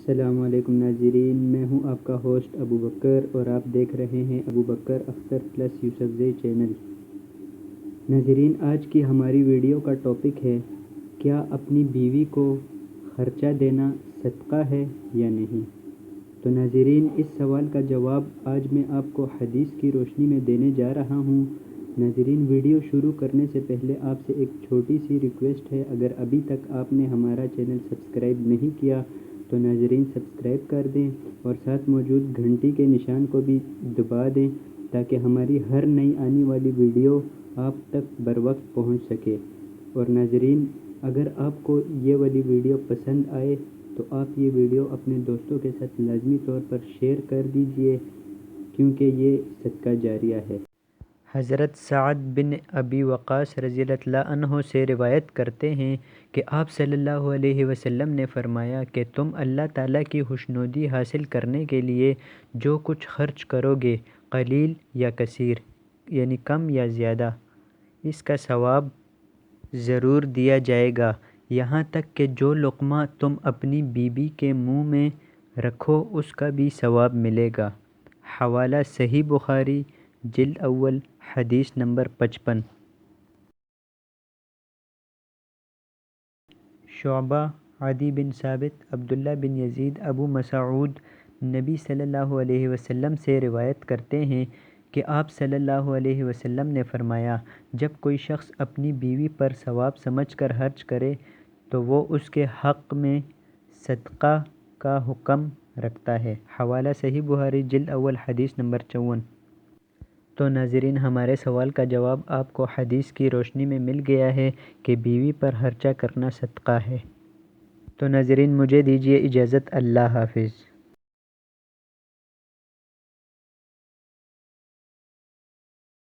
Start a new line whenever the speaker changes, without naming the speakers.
السلام علیکم ناظرین، میں ہوں آپ کا ہوسٹ ابو بکر اور آپ دیکھ رہے ہیں ابو بکر اختر پلس یوسفزئی چینل۔ ناظرین، آج کی ہماری ویڈیو کا ٹاپک ہے کیا اپنی بیوی کو خرچہ دینا صدقہ ہے یا نہیں؟ تو ناظرین، اس سوال کا جواب آج میں آپ کو حدیث کی روشنی میں دینے جا رہا ہوں۔ ناظرین، ویڈیو شروع کرنے سے پہلے آپ سے ایک چھوٹی سی ریکویسٹ ہے، اگر ابھی تک آپ نے ہمارا چینل سبسکرائب نہیں کیا تو ناظرین سبسکرائب کر دیں اور ساتھ موجود گھنٹی کے نشان کو بھی دبا دیں تاکہ ہماری ہر نئی آنے والی ویڈیو آپ تک بروقت پہنچ سکے۔ اور ناظرین، اگر آپ کو یہ والی ویڈیو پسند آئے تو آپ یہ ویڈیو اپنے دوستوں کے ساتھ لازمی طور پر شیئر کر دیجئے کیونکہ یہ صدقہ جاریہ ہے۔ حضرت سعد بن ابی وقاص رضی اللہ عنہ سے روایت کرتے ہیں کہ آپ صلی اللہ علیہ وسلم نے فرمایا کہ تم اللہ تعالیٰ کی خوشنودی حاصل کرنے کے لیے جو کچھ خرچ کرو گے، قلیل یا کثیر، یعنی کم یا زیادہ، اس کا ثواب ضرور دیا جائے گا، یہاں تک کہ جو لقمہ تم اپنی بیوی کے منہ میں رکھو اس کا بھی ثواب ملے گا۔ حوالہ صحیح بخاری جلد اول حدیث نمبر 55۔ شعبہ، عدی بن ثابت، عبداللہ بن یزید، ابو مسعود نبی صلی اللہ علیہ وسلم سے روایت کرتے ہیں کہ آپ صلی اللہ علیہ وسلم نے فرمایا، جب کوئی شخص اپنی بیوی پر ثواب سمجھ کر خرچ کرے تو وہ اس کے حق میں صدقہ کا حکم رکھتا ہے۔ حوالہ صحیح بخاری جلد اول حدیث نمبر 54۔ تو ناظرین، ہمارے سوال کا جواب آپ کو حدیث کی روشنی میں مل گیا ہے کہ بیوی پر خرچہ کرنا صدقہ ہے۔ تو ناظرین، مجھے دیجیے اجازت، اللہ حافظ۔